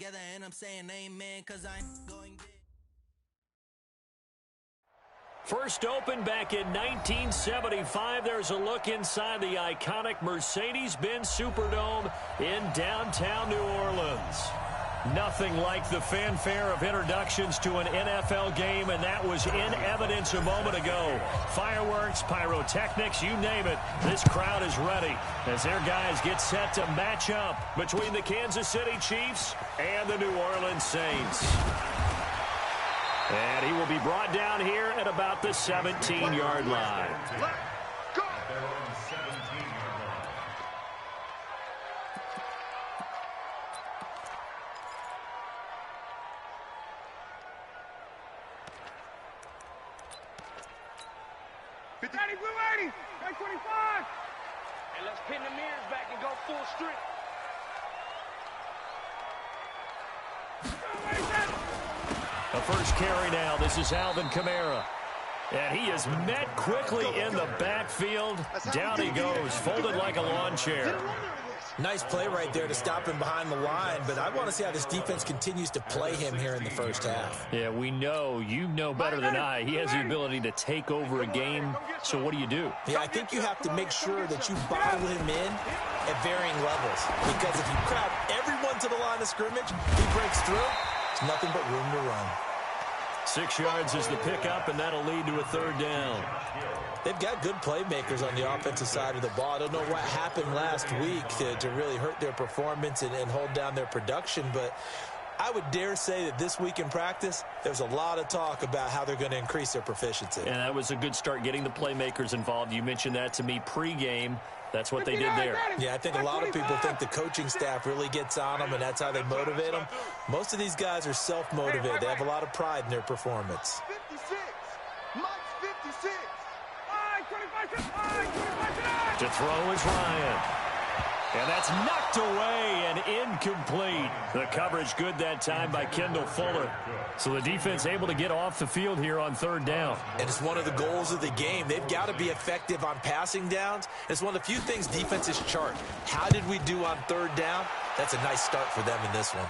together and I'm saying amen, cause I'm going big. First opened back in 1975. There's a look inside the iconic Mercedes-Benz Superdome in downtown New Orleans. Nothing like the fanfare of introductions to an NFL game, and that was in evidence a moment ago. Fireworks, pyrotechnics, you name it. This crowd is ready as their guys get set to match up between the Kansas City Chiefs and the New Orleans Saints. And he will be brought down here at about the 17-yard line. Go! 50. 80, blue 80, 25. And let's pin the mirrors back and go full strength. The first carry now. This is Alvin Kamara. And he is met quickly in the backfield. Down he goes, folded like a lawn chair. Nice play right there to stop him behind the line, but I want to see how this defense continues to play him here in the first half. Yeah, we know. You know better than I. He has the ability to take over a game, so what do you do? Yeah, I think you have to make sure that you bottle him in at varying levels, because if you crowd everyone to the line of scrimmage, he breaks through, there's nothing but room to run. 6 yards is the pickup, and that'll lead to a third down. They've got good playmakers on the offensive side of the ball. I don't know what happened last week to really hurt their performance and hold down their production, but I would dare say that this week in practice, there's a lot of talk about how they're going to increase their proficiency. And that was a good start, getting the playmakers involved. You mentioned that to me pregame. That's what they did there. Yeah, I think a lot of people think the coaching staff really gets on them, and that's how they motivate them. Most of these guys are self-motivated. They have a lot of pride in their performance. 56. Mike's 56. To throw is Ryan. And that's knocked away and incomplete. The coverage good that time by Kendall Fuller. So the defense able to get off the field here on third down. And it's one of the goals of the game. They've got to be effective on passing downs. It's one of the few things defenses chart. How did we do on third down? That's a nice start for them in this one.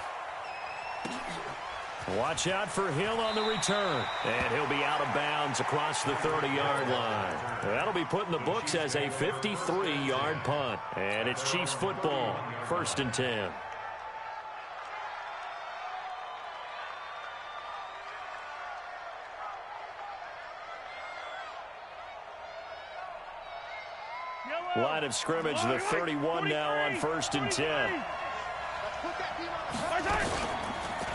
Watch out for Hill on the return. And he'll be out of bounds across the 30-yard line. That'll be put in the books as a 53-yard punt. And it's Chiefs football, 1st and 10. Line of scrimmage, the 31 now on 1st and 10.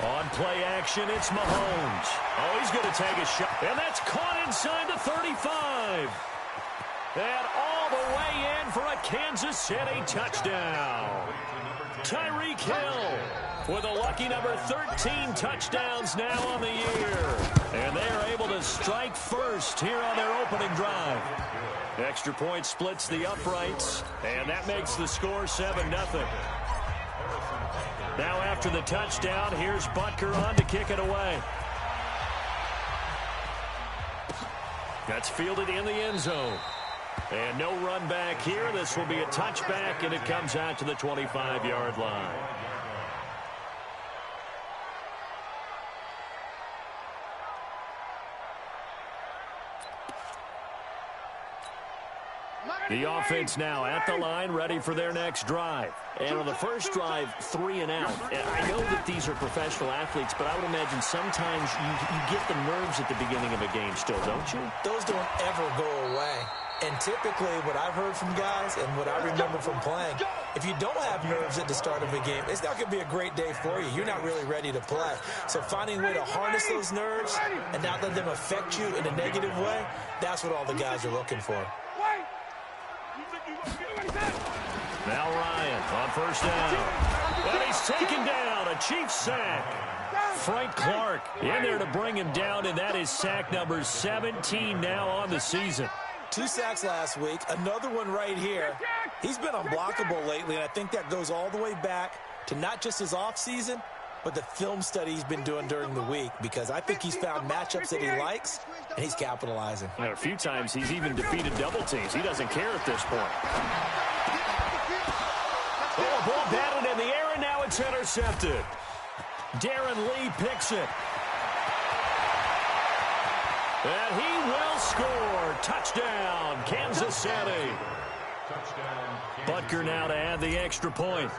On play action, it's Mahomes. Oh, he's going to take a shot. And that's caught inside the 35. And all the way in for a Kansas City touchdown. Tyreek Hill with a lucky number 13 touchdowns now on the year. And they are able to strike first here on their opening drive. Extra point splits the uprights, and that makes the score 7-0. Now after the touchdown, here's Butker on to kick it away. That's fielded in the end zone. And no run back here. This will be a touchback, and it comes out to the 25-yard line. The offense now at the line, ready for their next drive. And on the first drive, 3 and out. I know that these are professional athletes, but I would imagine sometimes you get the nerves at the beginning of a game still, don't you? Those don't ever go away. And typically what I've heard from guys and what I remember from playing, if you don't have nerves at the start of a game, it's not going to be a great day for you. You're not really ready to play. So finding a way to harness those nerves and not let them affect you in a negative way, that's what all the guys are looking for. Now Ryan on first down. And he's taken down, a Chiefs sack. Frank Clark in there to bring him down, and that is sack number 17 now on the season. 2 sacks last week, another one right here. He's been unblockable lately, and I think that goes all the way back to not just his offseason, but the film study he's been doing during the week, because I think he's found matchups that he likes, and he's capitalizing. And a few times he's even defeated double teams. He doesn't care at this point. Oh, ball batted in the air, and now it's intercepted. Darren Lee picks it. And he will score. Touchdown, Kansas City. Butker now to add the extra point.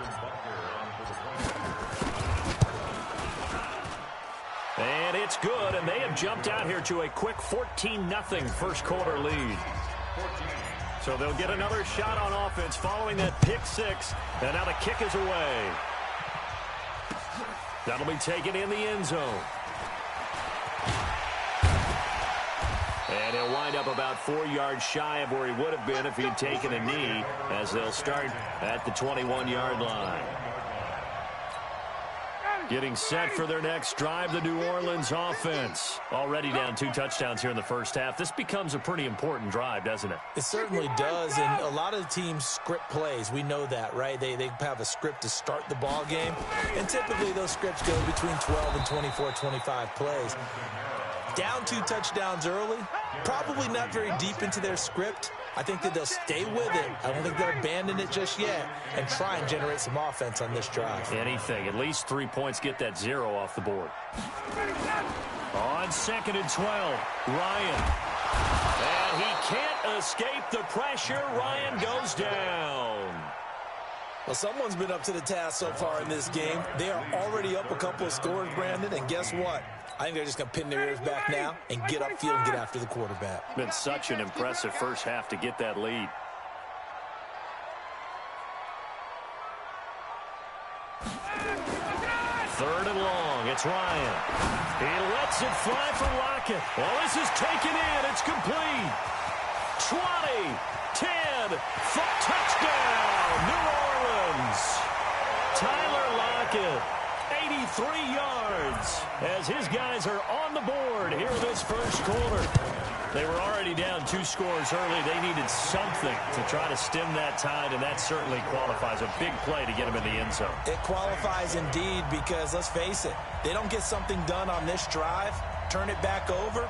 And it's good, and they have jumped out here to a quick 14-0 first quarter lead. So they'll get another shot on offense following that pick six. And now the kick is away. That'll be taken in the end zone. And he'll wind up about 4 yards shy of where he would have been if he'd taken a knee, as they'll start at the 21-yard line. Getting set for their next drive, the New Orleans offense. Already down 2 touchdowns here in the first half. This becomes a pretty important drive, doesn't it? It certainly does, and a lot of teams script plays. We know that, right? They have a script to start the ball game, and typically those scripts go between 12 and 24, 25 plays. Down 2 touchdowns early, probably not very deep into their script. I think that they'll stay with it. I don't think they'll abandon it just yet and try and generate some offense on this drive. Anything. At least 3 points, get that 0 off the board. On 2nd and 12, Ryan. And he can't escape the pressure. Ryan goes down. Well, someone's been up to the task so far in this game. They are already up a couple of scores, Brandon, and guess what? I think they're just going to pin their ears back now and get upfield and get after the quarterback. Been such an impressive first half to get that lead. Third and long. It's Ryan. He lets it fly for Lockett. Well, this is taken in. It's complete. 20, 10, touchdown, New Orleans. Tyler Lockett, 83 yards, as his guys are on the board here this first quarter. They were already down 2 scores early. They needed something to try to stem that tide, and that certainly qualifies. A big play to get them in the end zone. It qualifies indeed because, let's face it, they don't get something done on this drive, turn it back over,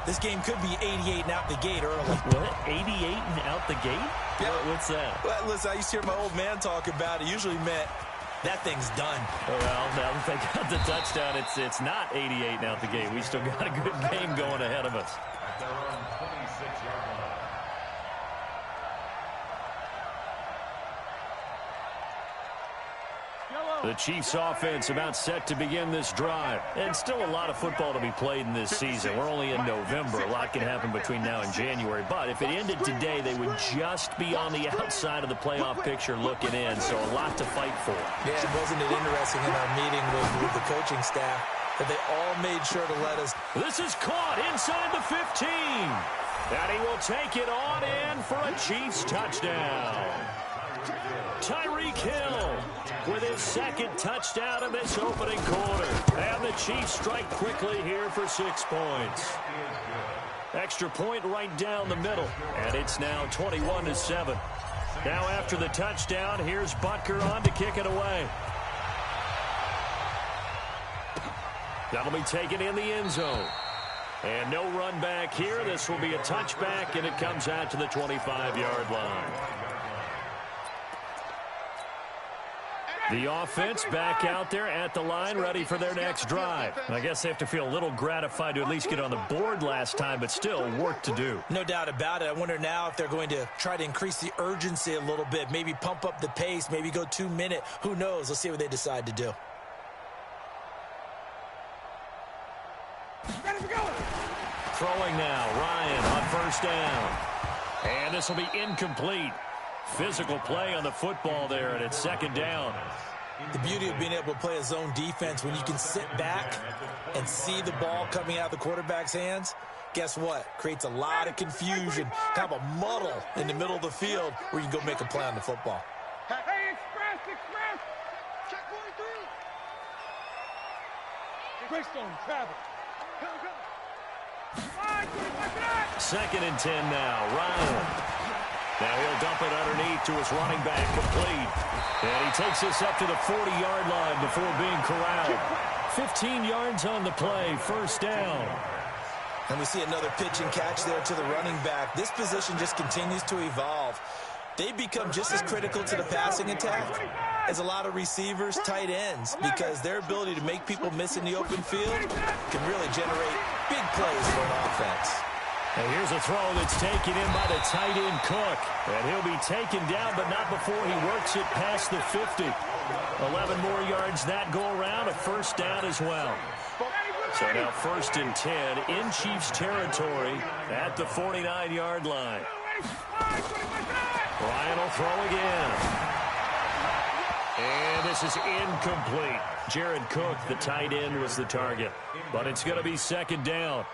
this game could be 88 and out the gate early. What? 88 and out the gate? Yeah. What's that? Well, listen, I used to hear my old man talk about it. Usually meant that thing's done. Well, now that they got the touchdown, it's not 88 and out the gate. We still got a good game going ahead of us. The Chiefs offense about set to begin this drive. And still a lot of football to be played in this season. We're only in November. A lot can happen between now and January. But if it ended today, they would just be on the outside of the playoff picture looking in. So a lot to fight for. Yeah, wasn't it interesting in our meeting with the coaching staff that they all made sure to let us. This is caught inside the 15. And he will take it on in for a Chiefs touchdown. Tyreek Hill with his 2nd touchdown in this opening quarter. And the Chiefs strike quickly here for 6 points. Extra point right down the middle. And it's now 21-7. Now after the touchdown, here's Butker on to kick it away. That'll be taken in the end zone. And no run back here. This will be a touchback, and it comes out to the 25-yard line. The offense back out there at the line, ready for their next drive. I guess they have to feel a little gratified to at least get on the board last time, but still work to do. No doubt about it. I wonder now if they're going to try to increase the urgency a little bit, maybe pump up the pace, maybe go 2-minute. Who knows? Let's see what they decide to do. Throwing now, Ryan on first down. And this will be incomplete. Physical play on the football there, and it's 2nd down. The beauty of being able to play a zone defense, when you can sit back and see the ball coming out of the quarterback's hands, guess what? Creates a lot of confusion, kind of a muddle in the middle of the field where you can go make a play on the football. Hey, express! Check 43! Greystone, travel. Go. 2nd and 10 now, Ryan. Now he'll dump it underneath to his running back, complete. And he takes this up to the 40-yard line before being corralled. 15 yards on the play, 1st down. And we see another pitch and catch there to the running back. This position just continues to evolve. they become just as critical to the passing attack as a lot of receivers, tight ends, because their ability to make people miss in the open field can really generate big plays for an offense. And here's a throw that's taken in by the tight end Cook. And he'll be taken down, but not before he works it past the 50. 11 more yards that go around, a first down as well. So now 1st and 10 in Chiefs territory at the 49-yard line. Ryan will throw again. And this is incomplete. Jared Cook, the tight end, was the target. But it's going to be 2nd down.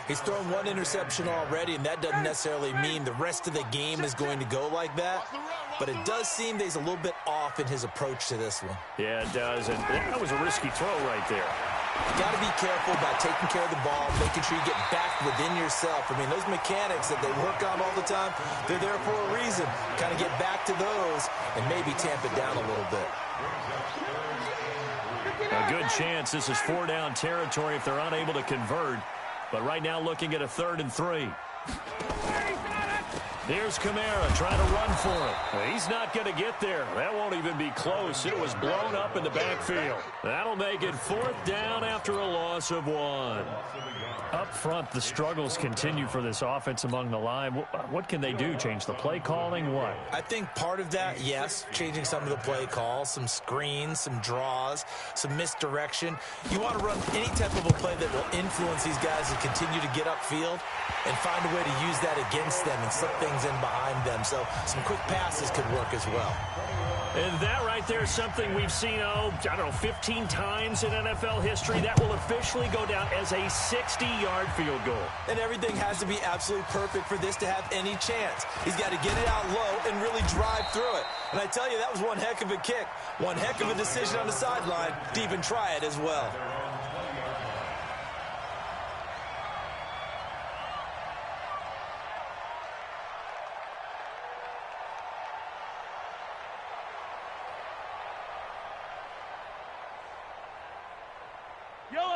He's thrown 1 interception already, and that doesn't necessarily mean the rest of the game is going to go like that. But it does seem that he's a little bit off in his approach to this one. Yeah, it does. And that was a risky throw right there. You got to be careful about taking care of the ball, making sure you get back within yourself. I mean, those mechanics that they work on all the time, they're there for a reason. Kind of get back to those and maybe tamp it down a little bit. A good chance this is 4-down territory if they're unable to convert. But right now looking at a 3rd and 3. Here's Kamara trying to run for it. He's not going to get there. That won't even be close. It was blown up in the backfield. That'll make it 4th down after a loss of 1. Up front, the struggles continue for this offense among the line. What can they do? Change the play calling? What? I think part of that, yes, changing some of the play calls, some screens, some draws, some misdirection. You want to run any type of a play that will influence these guys to continue to get upfield and find a way to use that against them and slip things in behind them. So some quick passes could work as well. And that right there is something we've seen, 15 times in NFL history. That will officially go down as a 60-yard field goal. And everything has to be absolutely perfect for this to have any chance. He's got to get it out low and really drive through it. And I tell you, that was one heck of a kick. One heck of a decision on the sideline to even try it as well.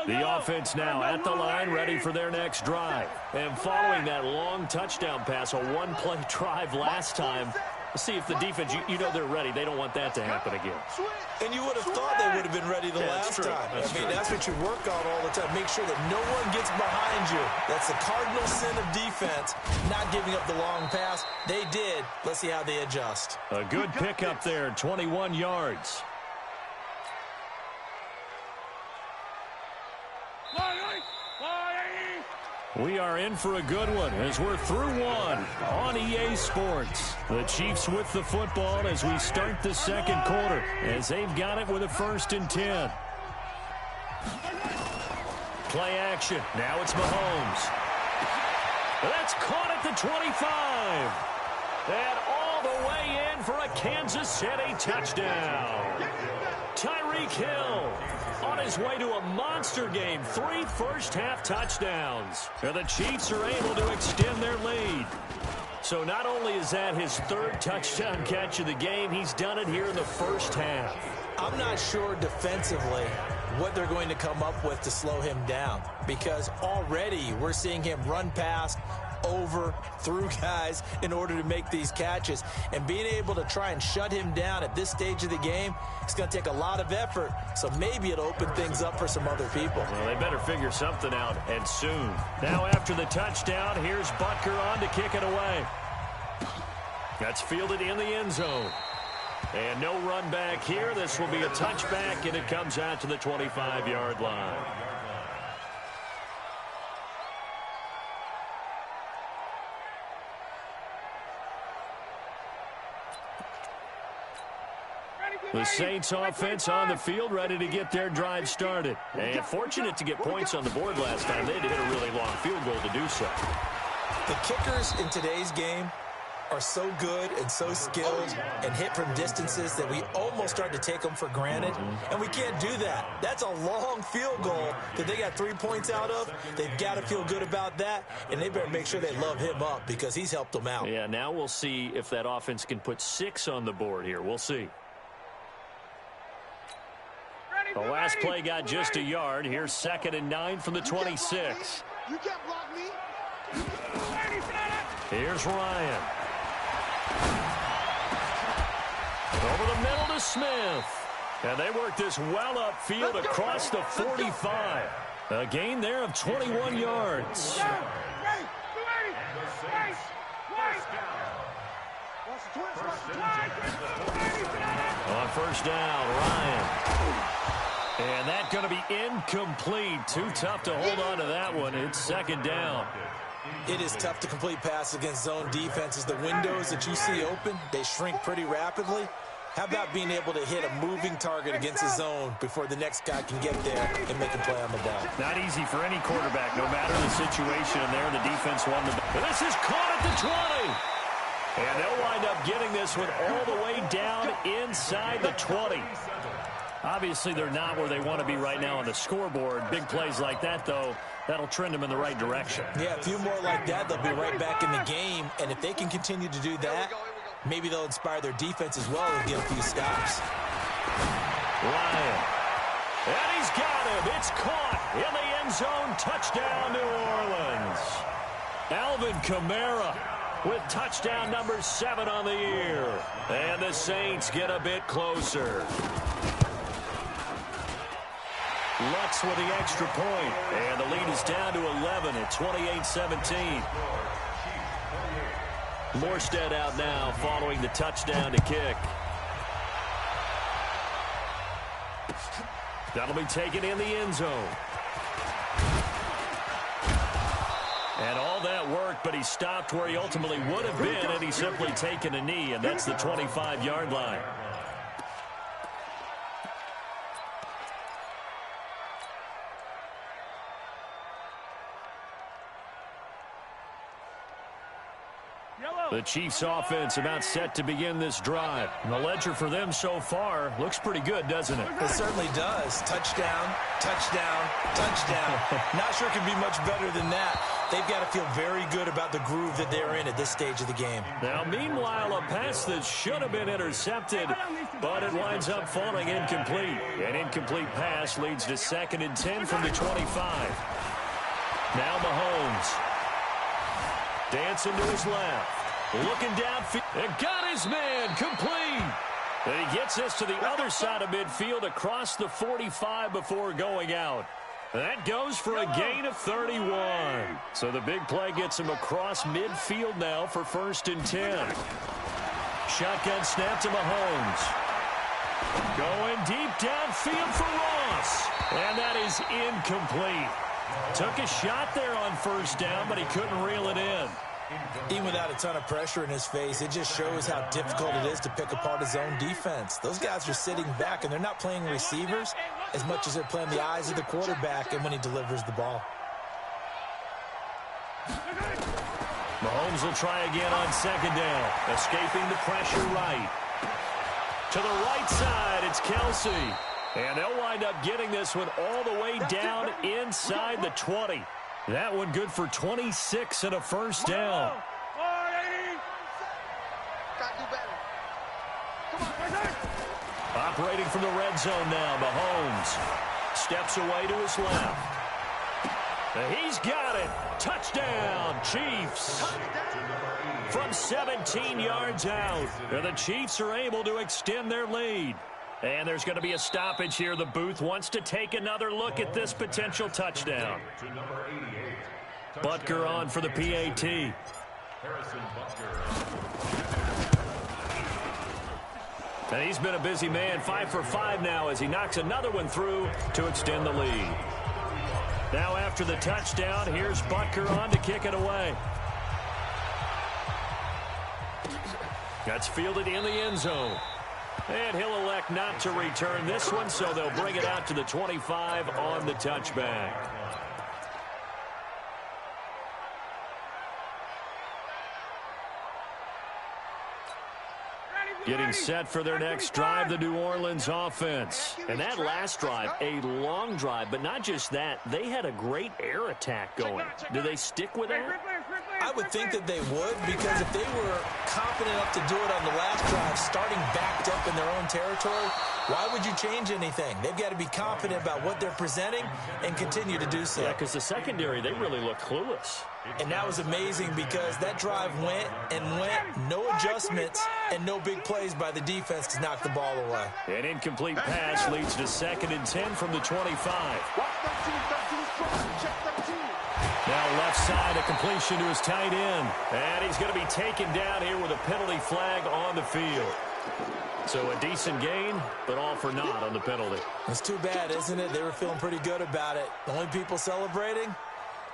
The offense now at the line, ready for their next drive. And following that long touchdown pass, a one-play drive last time, let's see if the defense, you know they're ready. They don't want that to happen again. And you would have thought they would have been ready the last time. That's what you work on all the time. Make sure that no one gets behind you. That's the cardinal sin of defense, not giving up the long pass. They did. Let's see how they adjust. A good pickup there, 21 yards. We are in for a good one as we're through one on EA Sports. The Chiefs with the football as we start the second quarter as they've got it with a 1st and 10. Play action. Now it's Mahomes. That's caught at the 25. And all the way in for a Kansas City touchdown. Tyreek Hill on his way to a monster game. 3 first-half touchdowns. And the Chiefs are able to extend their lead. So not only is that his 3rd touchdown catch of the game, he's done it here in the first half. I'm not sure defensively what they're going to come up with to slow him down, because already we're seeing him run past, over, through guys in order to make these catches. And being able to try and shut him down at this stage of the game, it's going to take a lot of effort. So maybe it'll open things up for some other people. Well, they better figure something out, and soon. Now after the touchdown, here's Butker on to kick it away. That's fielded in the end zone. And no run back here. This will be a touchback, and it comes out to the 25-yard line. The Saints offense on the field, ready to get their drive started. And fortunate to get points on the board last time. They had to hit a really long field goal to do so. The kickers in today's game are so good and so skilled and hit from distances that we almost start to take them for granted. And we can't do that. That's a long field goal that they got 3 points out of. They've got to feel good about that, and they better make sure they love him up because he's helped them out. Yeah, now we'll see if that offense can put 6 on the board here. We'll see. The last play got just a yard. Here's 2nd and 9 from the 26. You can't block me. Here's Ryan. Over the middle to Smith. And they work this well upfield across the 45. A gain there of 21 yards. On first down, Ryan. And that's going to be incomplete. Too tough to hold on to that one. It's second down. It is tough to complete passes against zone defenses. The windows that you see open, they shrink pretty rapidly. How about being able to hit a moving target against a zone before the next guy can get there and make a play on the ball? Not easy for any quarterback, no matter the situation. And there, the defense won the ball. This is caught at the 20. And they'll wind up getting this one all the way down inside the 20. Obviously, they're not where they want to be right now on the scoreboard. Big plays like that, though, that'll trend them in the right direction. Yeah, a few more like that, they'll be right back in the game. And if they can continue to do that, maybe they'll inspire their defense as well and get a few stops. Ryan. And he's got him. It's caught in the end zone. Touchdown, New Orleans. Alvin Kamara with touchdown number 7 on the year. And the Saints get a bit closer. Lutz with the extra point. And the lead is down to 11 at 28-17. Morstead out now following the touchdown to kick. That'll be taken in the end zone. And all that worked, but he stopped where he ultimately would have been, and he's simply taken a knee, and that's the 25-yard line. The Chiefs offense about set to begin this drive. And the ledger for them so far looks pretty good, doesn't it? It certainly does. Touchdown, touchdown, touchdown. Not sure it can be much better than that. They've got to feel very good about the groove that they're in at this stage of the game. Now, meanwhile, a pass that should have been intercepted, but it winds up falling incomplete. An incomplete pass leads to 2nd and 10 from the 25. Now Mahomes. Dancing to his left. Looking downfield. And got his man complete. And he gets us to the other side of midfield across the 45 before going out. That goes for a gain of 31. So the big play gets him across midfield now for 1st and 10. Shotgun snap to Mahomes. Going deep downfield for Ross. And that is incomplete. Took a shot there on 1st down, but he couldn't reel it in. Even without a ton of pressure in his face, it just shows how difficult it is to pick apart his own defense. Those guys are sitting back, and they're not playing receivers as much as they're playing the eyes of the quarterback and when he delivers the ball. Mahomes will try again on 2nd down, escaping the pressure right. To the right side, it's Kelsey. And they'll wind up getting this one all the way down inside the 20. That one good for 26 and a 1st down. Operating from the red zone now, Mahomes steps away to his left. And he's got it. Touchdown, Chiefs. From 17 yards out. And the Chiefs are able to extend their lead. And there's going to be a stoppage here. The booth wants to take another look at this potential touchdown. Butker on for the PAT. And he's been a busy man, 5 for 5 now as he knocks another one through to extend the lead. Now after the touchdown, here's Butker on to kick it away. That's fielded in the end zone. And he'll elect not to return this one, so they'll bring it out to the 25 on the touchback. Getting set for their next drive, the New Orleans offense. And that last drive, a long drive, but not just that. They had a great air attack going. Do they stick with that? I would think that they would, because if they were confident enough to do it on the last drive, starting backed up in their own territory, why would you change anything? They've got to be confident about what they're presenting and continue to do so. Yeah, because the secondary, they really look clueless. And that was amazing because that drive went, no adjustments, and no big plays by the defense to knock the ball away. An incomplete pass leads to 2nd and 10 from the 25. Now left side, a completion to his tight end. And he's going to be taken down here with a penalty flag on the field. So a decent gain, but all for naught on the penalty. It's too bad, isn't it? They were feeling pretty good about it. The only people celebrating,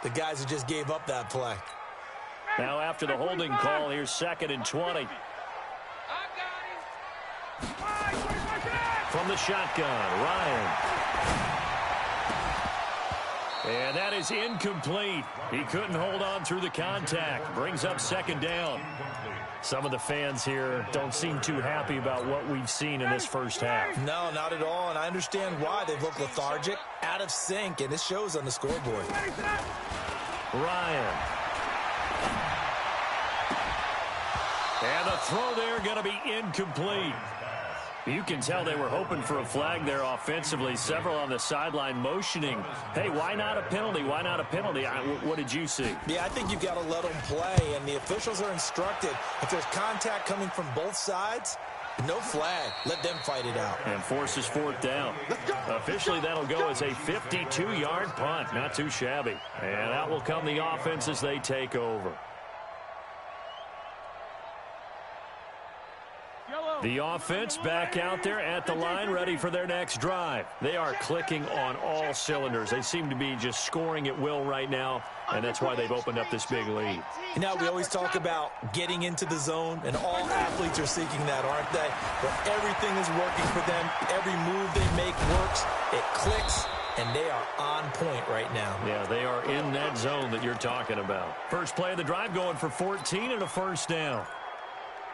the guys who just gave up that play. Now after the holding call, here's 2nd and 20. From the shotgun, Ryan. And that is incomplete. He couldn't hold on through the contact. Brings up 2nd down. Some of the fans here don't seem too happy about what we've seen in this first half. No, not at all, and I understand why. They've looked lethargic, out of sync, and it shows on the scoreboard. Ryan. And the throw there going to be incomplete. You can tell they were hoping for a flag there offensively. Several on the sideline motioning, hey, why not a penalty? Why not a penalty? What did you see? Yeah, I think you've got to let them play, and the officials are instructed. If there's contact coming from both sides, no flag. Let them fight it out. And forces 4th down. Officially, that'll go as a 52-yard punt. Not too shabby. And that will come the offense as they take over. The offense back out there at the line, ready for their next drive. They are clicking on all cylinders. They seem to be just scoring at will right now, and that's why they've opened up this big lead. You know, we always talk about getting into the zone, and all athletes are seeking that, aren't they? Where everything is working for them. Every move they make works. It clicks, and they are on point right now. Yeah, they are in that zone that you're talking about. First play of the drive going for 14 and a 1st down.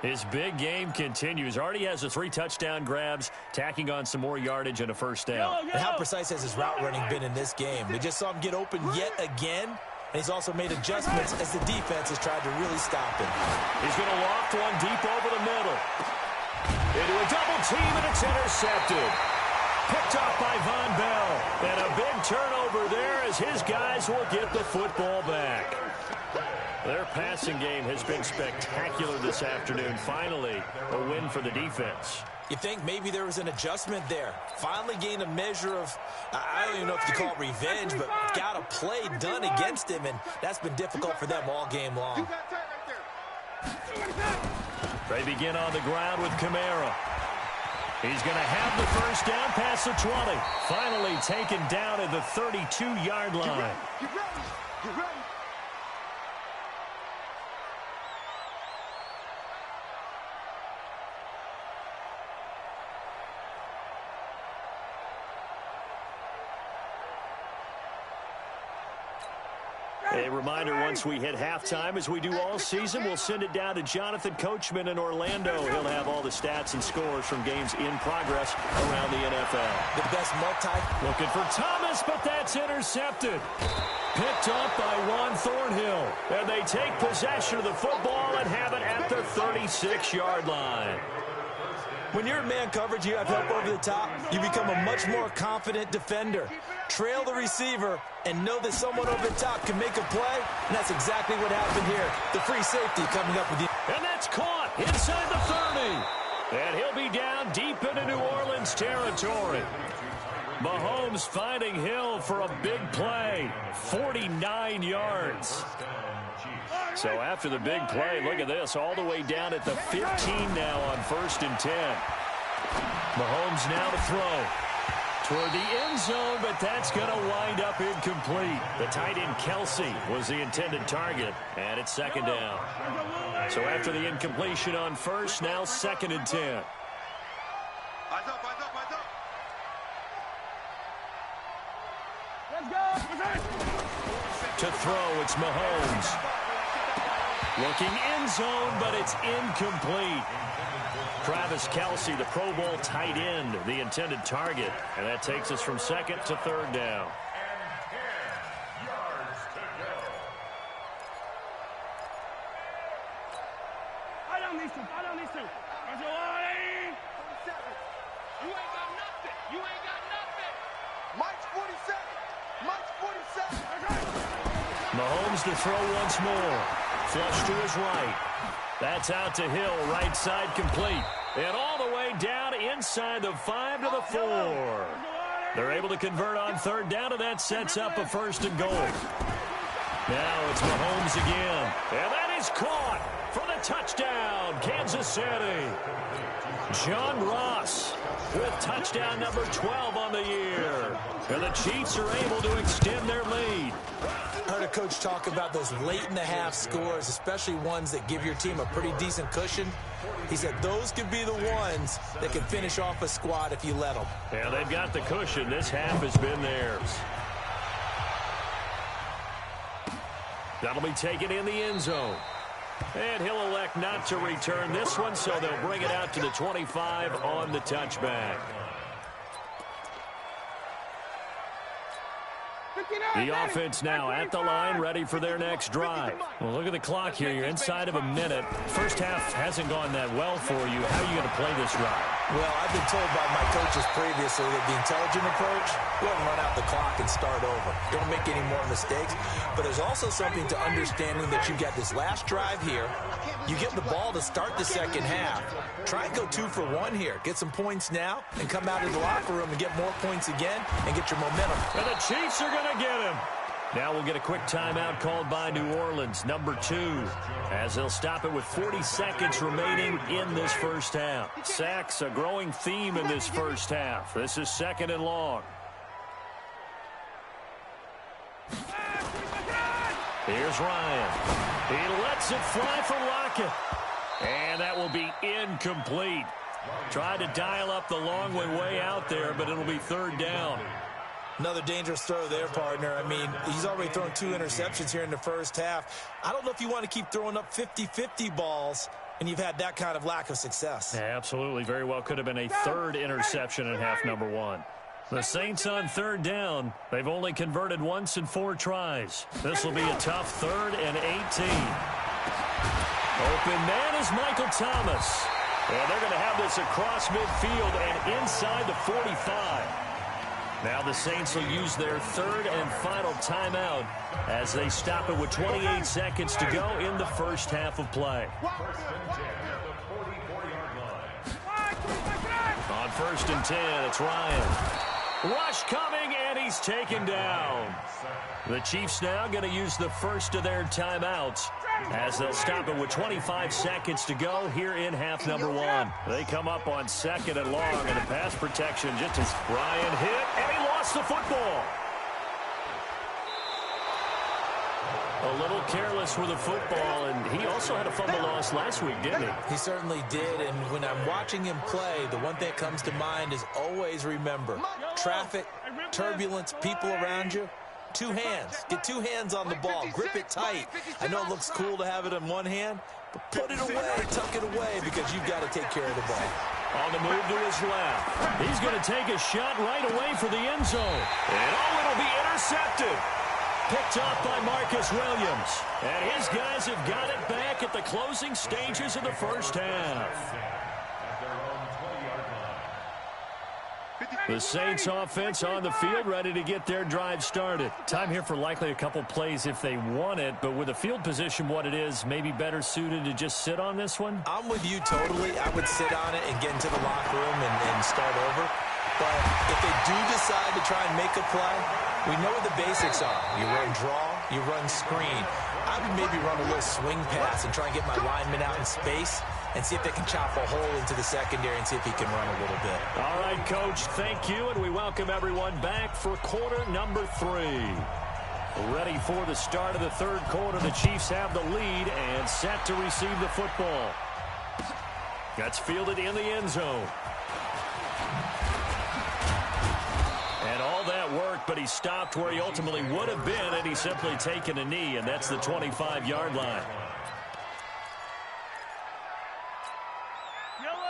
His big game continues. Already has the 3 touchdown grabs, tacking on some more yardage and a 1st down. And how precise has his route running been in this game? We just saw him get open yet again, and he's also made adjustments as the defense has tried to really stop him. He's going to loft one deep over the middle. Into a double team, and it's intercepted. Picked off by Von Bell. And a big turnover there as his guys will get the football back. Their passing game has been spectacular this afternoon. Finally, a win for the defense. You think maybe there was an adjustment there. Finally gained a measure of, I don't even know if you call it revenge, but got a play done against him, and that's been difficult for them all game long. They begin on the ground with Kamara. He's going to have the 1st down past the 20. Finally taken down at the 32-yard line. Get ready. Get ready. A reminder, once we hit halftime, as we do all season, we'll send it down to Jonathan Coachman in Orlando. He'll have all the stats and scores from games in progress around the NFL. The best Looking for Thomas, but that's intercepted. Picked up by Juan Thornhill. And they take possession of the football and have it at the 36-yard line. When you're in man coverage, you have help over the top, you become a much more confident defender. Trail the receiver and know that someone over the top can make a play, and that's exactly what happened here. The free safety coming up with the... And that's caught inside the 30. And he'll be down deep into New Orleans territory. Mahomes finding Hill for a big play. 49 yards. So after the big play, look at this, all the way down at the 15 now on 1st and 10. Mahomes now to throw toward the end zone, but that's going to wind up incomplete. The tight end Kelsey was the intended target, and it's 2nd down. So after the incompletion on 1st, now 2nd and 10. Eyes up, eyes up, eyes up. Let's go. To throw, it's Mahomes. Looking end zone, but it's incomplete. Travis Kelsey, the Pro Bowl tight end, the intended target. And that takes us from 2nd to 3rd down. I don't need to. That's your line. 47. You ain't got nothing. You ain't got nothing. Mike's 47. Mike's 47. Mahomes to throw once more. Flush to his right. That's out to Hill, right side complete. And all the way down inside the 5 to the 4. They're able to convert on third down, and that sets up a 1st and goal. Now it's Mahomes again. And that is caught for the touchdown, Kansas City. John Ross with touchdown number 12 on the year. And the Chiefs are able to extend their lead. I heard a coach talk about those late-in-the-half scores, especially ones that give your team a pretty decent cushion. He said those could be the ones that can finish off a squad if you let them. Yeah, they've got the cushion. This half has been theirs. That'll be taken in the end zone. And he'll elect not to return this one, so they'll bring it out to the 25 on the touchback. The offense now at the line, ready for their next drive. Well, look at the clock here. You're inside of a minute. First half hasn't gone that well for you. How are you going to play this drive? Well, I've been told by my coaches previously that the intelligent approach, go ahead and run out the clock and start over. Don't make any more mistakes. But there's also something to understanding that you've got this last drive here. You get the ball to start the second half. Try and go 2 for 1 here. Get some points now and come out of the locker room and get more points again and get your momentum. And the Chiefs are going to get him. Now we'll get a quick timeout called by New Orleans, number 2, as they'll stop it with 40 seconds remaining in this first half. Sacks, a growing theme in this first half. This is 2nd and long. Here's Ryan. He lets it fly for Lockett. And that will be incomplete. Tried to dial up the long way out there, but it'll be 3rd down. Another dangerous throw there, partner. I mean, he's already thrown 2 interceptions here in the first half. I don't know if you want to keep throwing up 50-50 balls, and you've had that kind of lack of success. Yeah, absolutely. Very well could have been a 3rd interception in half number 1. The Saints on 3rd down. They've only converted once in 4 tries. This will be a tough 3rd and 18. Open man is Michael Thomas. And they're going to have this across midfield and inside the 45. Now the Saints will use their 3rd and final timeout as they stop it with 28 seconds to go in the first half of play. On 1st and 10, it's Ryan. Rush coming, and he's taken down. The Chiefs now going to use the first of their timeouts as they'll stop it with 25 seconds to go here in half number 1. They come up on 2nd and long, and the pass protection just as Ryan hit, and he lost the football. A little careless with the football, and he also had a fumble loss last week, didn't he? He certainly did, and when I'm watching him play, the one thing that comes to mind is always remember, traffic, turbulence, people around you, 2 hands. Get 2 hands on the ball. Grip it tight. I know it looks cool to have it in one hand, but put it away, tuck it away, because you've got to take care of the ball. On the move to his left. He's going to take a shot right away for the end zone. And it'll be intercepted. Picked off by Marcus Williams. And his guys have got it back at the closing stages of the first half. The Saints offense on the field, ready to get their drive started. Time here for likely a couple plays if they want it, but with the field position what it is, maybe better suited to just sit on this one? I'm with you totally. I would sit on it and get into the locker room and start over. But if they do decide to try and make a play, we know what the basics are. You run draw, you run screen. I would maybe run a little swing pass and try and get my lineman out in space and see if they can chop a hole into the secondary and see if he can run a little bit. All right, Coach, thank you, and we welcome everyone back for quarter number 3. Ready for the start of the 3rd quarter. The Chiefs have the lead and set to receive the football. That's fielded in the end zone. And all that worked, but he stopped where he ultimately would have been had he simply taken a knee, and that's the 25-yard line.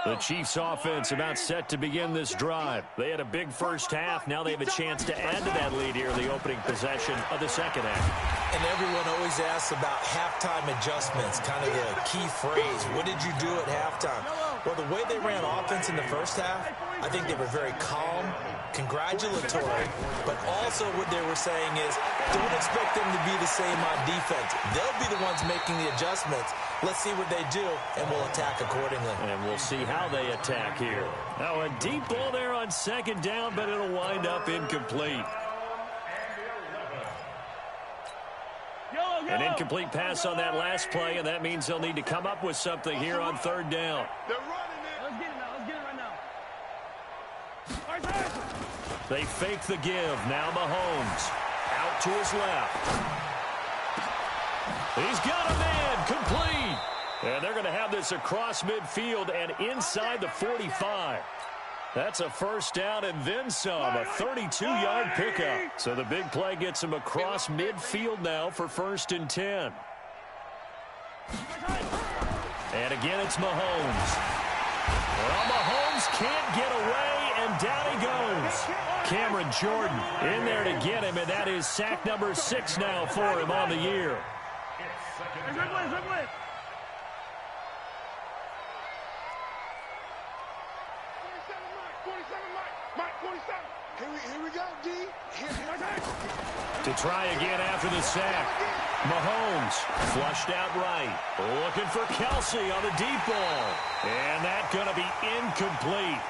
The Chiefs offense about set to begin this drive. They had a big first half. Now they have a chance to add to that lead here in the opening possession of the second half. And everyone always asks about halftime adjustments, kind of the key phrase. What did you do at halftime? Well, the way they ran offense in the first half, I think they were very calm, congratulatory, but also what they were saying is, Don't expect them to be the same on defense. They'll be the ones making the adjustments. Let's see what they do, and we'll attack accordingly. And we'll see how they attack here. Now, a deep ball there on second down, but it'll wind up incomplete. An incomplete pass on that last play, and that means they'll need to come up with something here on third down. They're running it. Let's get it now. Let's get it right now. They fake the give. Now Mahomes out to his left. He's got a man complete. And they're going to have this across midfield and inside the 45. That's a first down and then some, a 32-yard pickup. So the big play gets him across midfield now for 1st and 10. And again, it's Mahomes. Well, Mahomes can't get away, and down he goes. Cameron Jordan in there to get him, and that is sack number 6 now for him on the year. Here we go, D. To try again after the sack. Mahomes flushed out right. Looking for Kelsey on the deep ball. And that's going to be incomplete.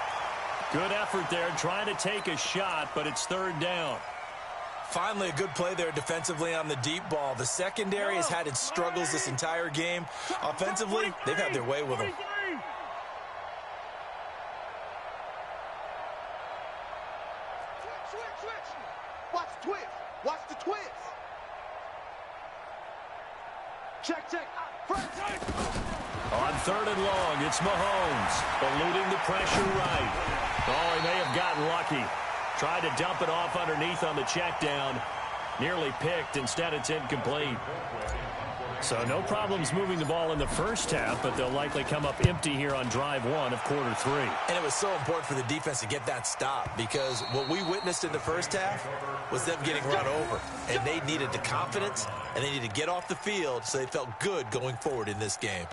Good effort there trying to take a shot, but it's third down. Finally, a good play there defensively on the deep ball. The secondary has had its struggles this entire game. Offensively, they've had their way with them. Watch the twist. Watch the twist. Check. On third and long, it's Mahomes eluding the pressure right. Oh, he may have gotten lucky. Tried to dump it off underneath on the check down. Nearly picked. Instead, it's incomplete. So no problems moving the ball in the first half, but they'll likely come up empty here on drive 1 of quarter 3. And it was so important for the defense to get that stop because what we witnessed in the first half was them getting run over. And they needed the confidence, and they needed to get off the field so they felt good going forward in this game.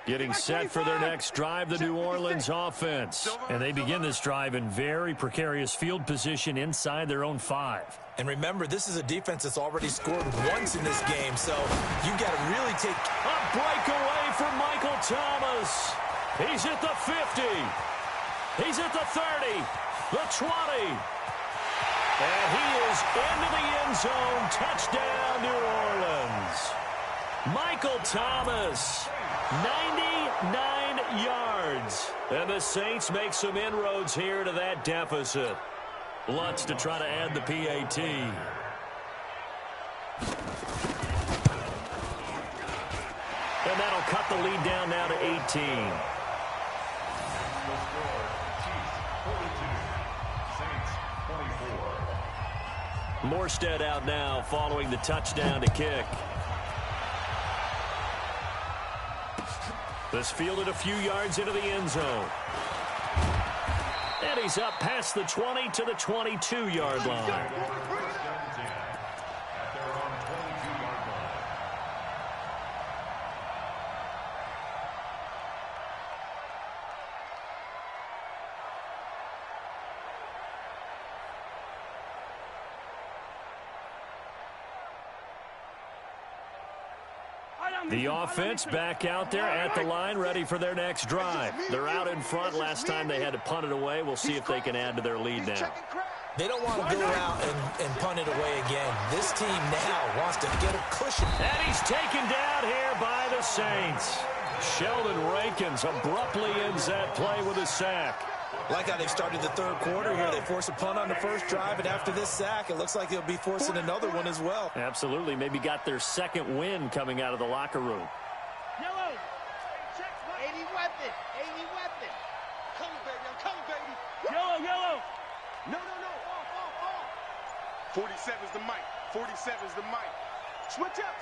Getting set for their next drive, the New Orleans offense. And they begin this drive in very precarious field position inside their own 5. And remember, this is a defense that's already scored once in this game, so you've got to really take... A breakaway for Michael Thomas. He's at the 50. He's at the 30. The 20. And he is into the end zone. Touchdown, New Orleans. Michael Thomas, 99 yards. And the Saints make some inroads here to that deficit. Lutz to try to add the PAT. And that'll cut the lead down now to 18. Morstead out now following the touchdown to kick. This fielded a few yards into the end zone. And he's up past the 20 to the 22-yard line. The offense back out there at the line, ready for their next drive. They're out in front. Last time they had to punt it away. We'll see if they can add to their lead now. They don't want to go out and punt it away again. This team now wants to get a cushion. And he's taken down here by the Saints. Sheldon Rankins abruptly ends that play with a sack. Like how they started the third quarter here. They forced a punt on the first drive, and after this sack, it looks like they'll be forcing another one as well. Absolutely. Maybe got their second win coming out of the locker room. Yellow. Check. 80 weapon. 80 weapon. Coming, baby. I'm coming, baby. Yellow. No. Off. 47's the mic. 47's the mic. Switch up.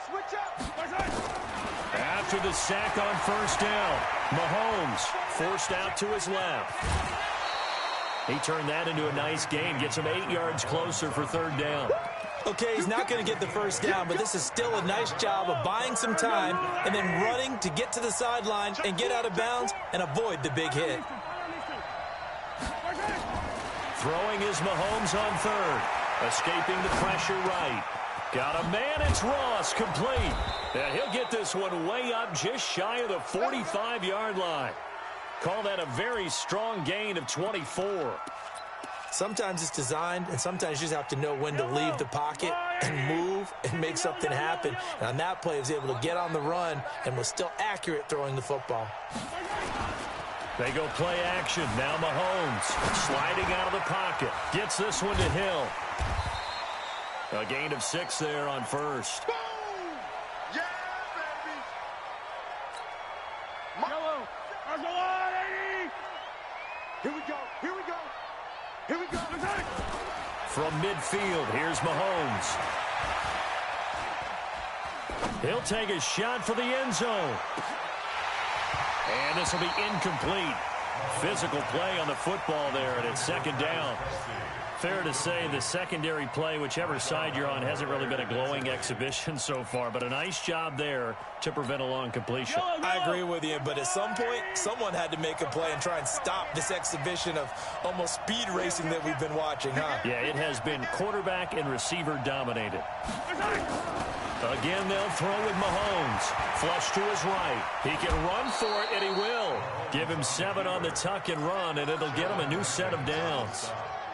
After the sack on first down, Mahomes forced out to his left. He turned that into a nice gain, gets him 8 yards closer for third down. Okay, he's not going to get the first down, but this is still a nice job of buying some time and then running to get to the sideline and get out of bounds and avoid the big hit. Throwing is Mahomes on third. Escaping the pressure right. Got a man, it's Ross, complete. And he'll get this one way up just shy of the 45-yard line. Call that a very strong gain of 24. Sometimes it's designed, and sometimes you just have to know when to leave the pocket and move and make something happen. And on that play, he was able to get on the run and was still accurate throwing the football. They go play action. Now Mahomes sliding out of the pocket. Gets this one to Hill. A gain of 6 there on first. Boom! Yeah, baby! Yellow! Here we go! Here we go! Here we go! From midfield, here's Mahomes. He'll take a shot for the end zone. And this will be incomplete. Physical play on the football there, and it's second down. Fair to say the secondary play, whichever side you're on, hasn't really been a glowing exhibition so far, but a nice job there to prevent a long completion. I agree with you, but at some point, someone had to make a play and try and stop this exhibition of almost speed racing that we've been watching, huh? Yeah, it has been quarterback and receiver dominated. Again, they'll throw with Mahomes. Flush to his right. He can run for it, and he will. Give him 7 on the tuck and run, and it'll get him a new set of downs.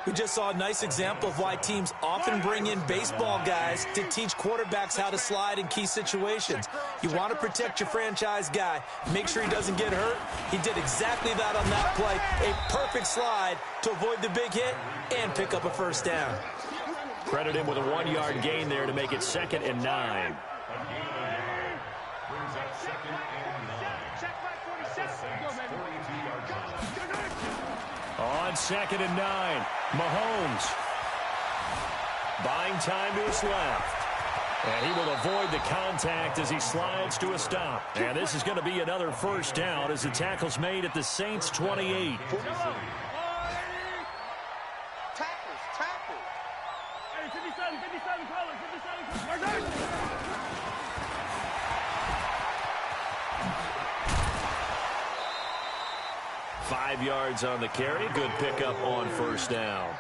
We just saw a nice example of why teams often bring in baseball guys to teach quarterbacks how to slide in key situations. You want to protect your franchise guy. Make sure he doesn't get hurt. He did exactly that on that play. A perfect slide to avoid the big hit and pick up a first down. Credit him with a 1-yard gain there to make it 2nd and 9. On 2nd and 9, Mahomes buying time to his left. And he will avoid the contact as he slides to a stop. And this is going to be another first down as the tackle's made at the Saints' 28. Tackles. 57 colors, 57 colors. 5 yards on the carry. Good pickup on first down.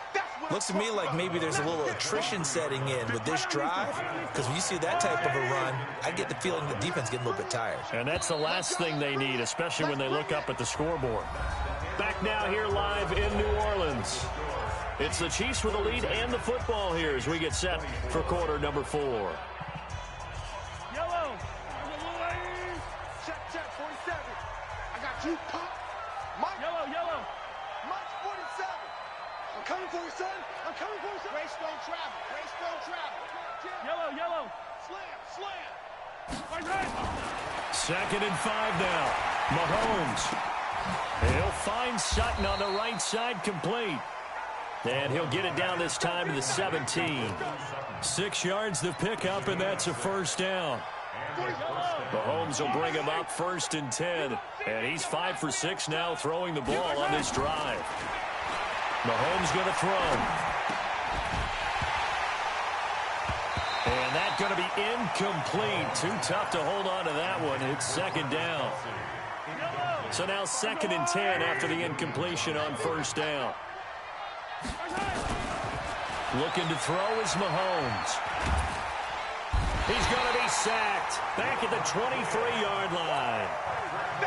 Looks to me like maybe there's a little attrition setting in with this drive, because when you see that type of a run, I get the feeling the defense getting a little bit tired. And that's the last thing they need, especially when they look up at the scoreboard. Back now here live in New Orleans. It's the Chiefs with the lead and the football here as we get set for quarter number 4. Yellow. Check, 47. I got you, Pop. Mike. Yellow. Mike's 47. I'm coming for you, son. I'm coming for you, son. Race don't travel. Yellow. Slam. 2nd and 5 now. Mahomes. He'll find Sutton on the right side, complete. And he'll get it down this time to the 17. 6 yards the pickup, and that's a first down. Mahomes will bring him up 1st and 10. And he's 5 for 6 now throwing the ball on this drive. Mahomes going to throw. And that's going to be incomplete. Too tough to hold on to that one. It's 2nd down. So now 2nd and 10 after the incompletion on first down. Looking to throw is Mahomes. He's going to be sacked back at the 23-yard line.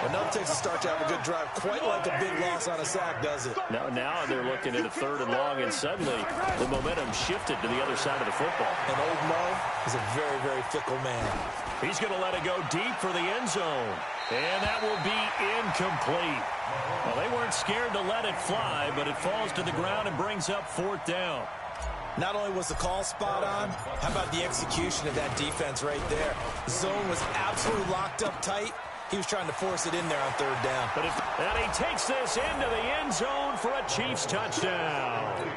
Enough takes to start to have a good drive. Quite like a big loss on a sack, does it? Now they're looking at a 3rd and long, and suddenly the momentum shifted to the other side of the football. And old Mo is a very, very fickle man. He's going to let it go deep for the end zone. And that will be incomplete. Well, they weren't scared to let it fly, but it falls to the ground and brings up 4th down. Not only was the call spot on, how about the execution of that defense right there? The zone was absolutely locked up tight. He was trying to force it in there on 3rd down. And he takes this into the end zone for a Chiefs touchdown.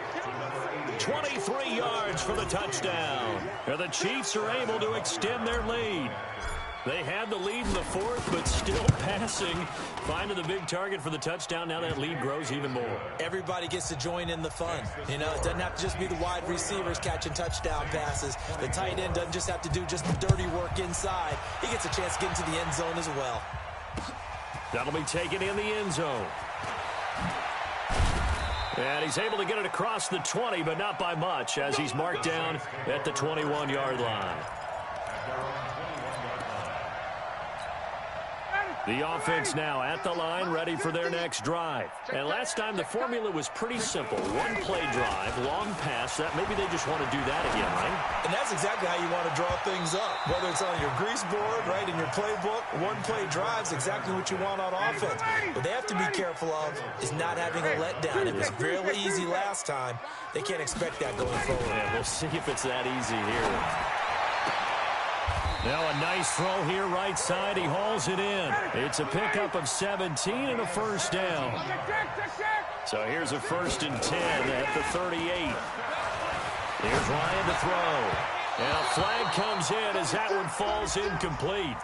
23 yards for the touchdown. And the Chiefs are able to extend their lead. They had the lead in the fourth, but still passing. Finding the big target for the touchdown. Now that lead grows even more. Everybody gets to join in the fun. You know, it doesn't have to just be the wide receivers catching touchdown passes. The tight end doesn't just have to do just the dirty work inside. He gets a chance to get into the end zone as well. That'll be taken in the end zone. And he's able to get it across the 20, but not by much, as he's marked down at the 21-yard line. The offense now at the line, ready for their next drive. And last time, the formula was pretty simple. One-play drive, long pass. That maybe they just want to do that again, right? And that's exactly how you want to draw things up. Whether it's on your grease board, right, in your playbook, one-play drive is exactly what you want on offense. What they have to be careful of is not having a letdown. It was really easy last time. They can't expect that going forward. Yeah, we'll see if it's that easy here. Now a nice throw here right side. He hauls it in. It's a pickup of 17 and a first down. So here's a 1st and 10 at the 38. Here's Ryan to throw. And a flag comes in as that one falls incomplete.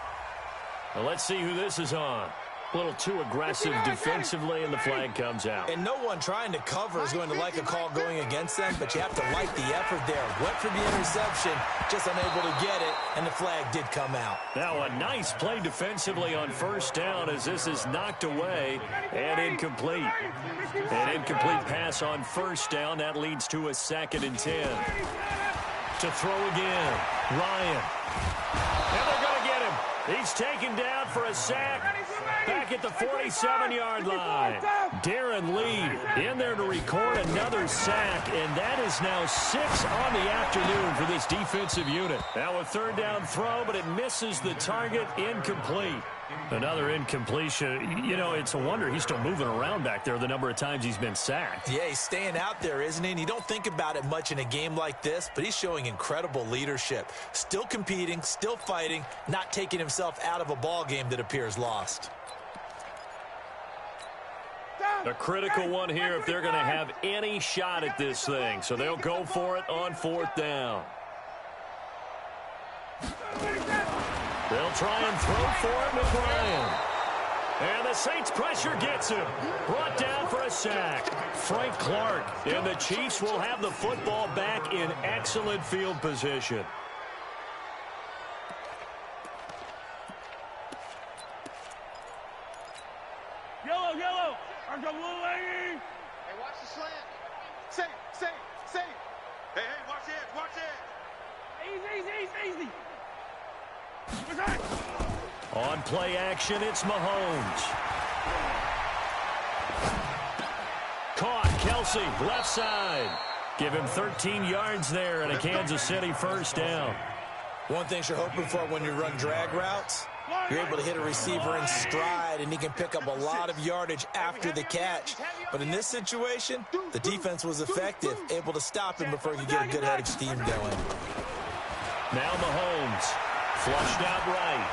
Well, let's see who this is on. A little too aggressive defensively, and the flag comes out. And no one trying to cover is going to like a call going against them, but you have to like the effort there. Went for the interception, just unable to get it, and the flag did come out. Now a nice play defensively on first down as this is knocked away and incomplete. An incomplete pass on first down. That leads to a 2nd and 10. To throw again, Ryan. And they're going to get him. He's taken down for a sack. Back at the 47-yard line. Darren Lee in there to record another sack, and that is now 6 on the afternoon for this defensive unit. Now a 3rd down throw, but it misses the target, incomplete. Another incompletion. You know, it's a wonder he's still moving around back there the number of times he's been sacked. Yeah, he's staying out there, isn't he? And you don't think about it much in a game like this, but he's showing incredible leadership. Still competing, still fighting, not taking himself out of a ball game that appears lost. A critical one here if they're going to have any shot at this thing. So they'll go for it on 4th down. They'll try and throw for it with Ryan. And the Saints pressure gets him. Brought down for a sack. Frank Clark. And the Chiefs will have the football back in excellent field position. Yellow. Hey, watch the slant. Safe. Hey, watch it. Easy. On play action, it's Mahomes. Caught, Kelsey, left side. Give him 13 yards there and a Kansas City 1st down. One thing you're hoping for when you run drag routes, you're able to hit a receiver in stride, and he can pick up a lot of yardage after the catch. But in this situation, the defense was effective, able to stop him before he could get a good head of steam going. Now Mahomes, flushed out right.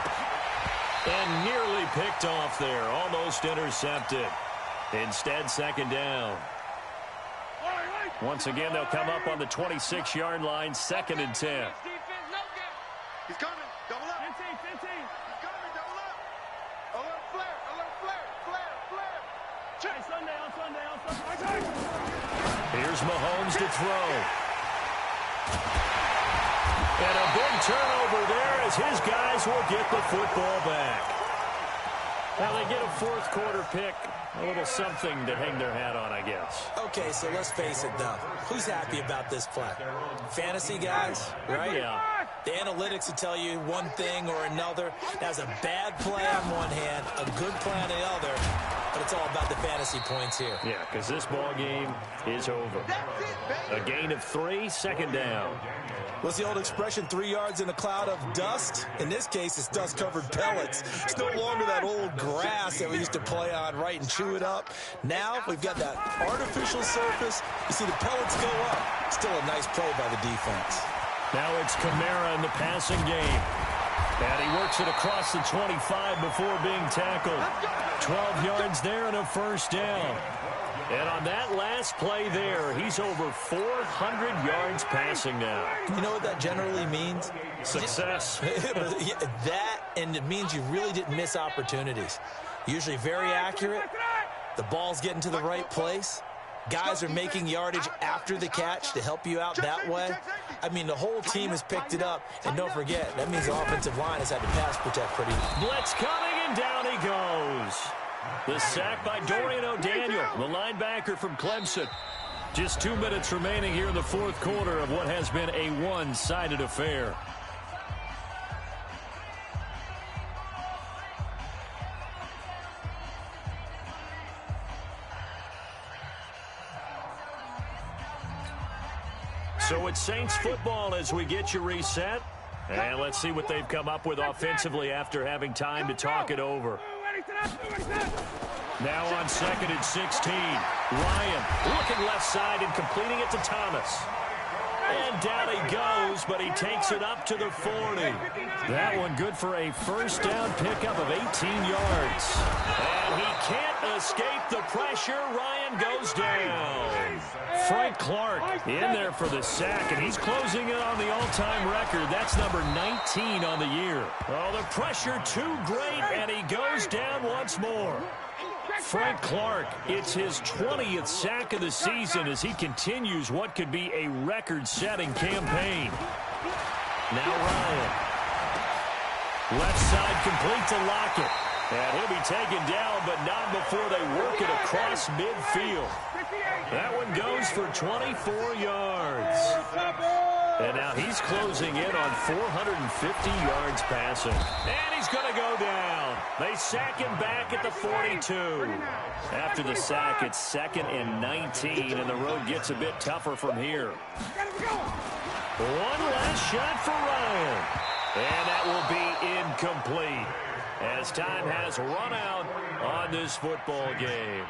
And nearly picked off there, almost intercepted. Instead, 2nd down. Once again, they'll come up on the 26-yard line, 2nd and 10. He's coming. Double up. 15. He's coming. Double up. Alert flare. Check. Sunday. Here's Mahomes to throw. And a big turnover there as his guys will get the football back. Now they get a 4th quarter pick. A little something to hang their hat on, I guess. Okay, so let's face it, though. Who's happy about this play? Fantasy guys, right? Yeah. The analytics will tell you one thing or another. That's a bad play on one hand, a good play on the other, but it's all about the fantasy points here. Yeah, because this ball game is over. A gain of 3, 2nd down. What's the old expression, 3 yards in a cloud of dust? In this case, it's dust-covered pellets. It's no longer that old grass that we used to play on, right, and chew it up. Now we've got that artificial surface. You see the pellets go up. Still a nice play by the defense. Now it's Kamara in the passing game. And he works it across the 25 before being tackled. 12 yards there and a 1st down. And on that last play there, he's over 400 yards passing now. You know what that generally means? Success. That, and it means you really didn't miss opportunities. Usually very accurate. The ball's getting to the right place. Guys are making yardage after the catch to help you out that way. I mean, the whole team has picked it up. And don't forget, that means the offensive line has had to pass protect pretty. Blitz coming, and down he goes. The sack by Dorian O'Daniel, the linebacker from Clemson. Just 2 minutes remaining here in the fourth quarter of what has been a one-sided affair. So it's Saints football as we get you reset. And let's see what they've come up with offensively after having time to talk it over. Now on 2nd and 16. Ryan looking left side and completing it to Thomas. And down he goes, but he takes it up to the 40. That one good for a first down pickup of 18 yards. And he can't escape the pressure. Ryan goes down. Frank Clark in there for the sack, and he's closing in on the all-time record. That's number 19 on the year. Oh, the pressure too great, and he goes down once more. Frank Clark, it's his 20th sack of the season as he continues what could be a record-setting campaign. Now Ryan. Left side complete to Lockett. And he'll be taken down, but not before they work it across midfield. That one goes for 24 yards. And now he's closing in on 450 yards passing. And he's going to go down. They sack him back at the 42. After the sack, it's 2nd and 19, and the road gets a bit tougher from here. One last shot for Ryan. And that will be incomplete, as time has run out on this football game.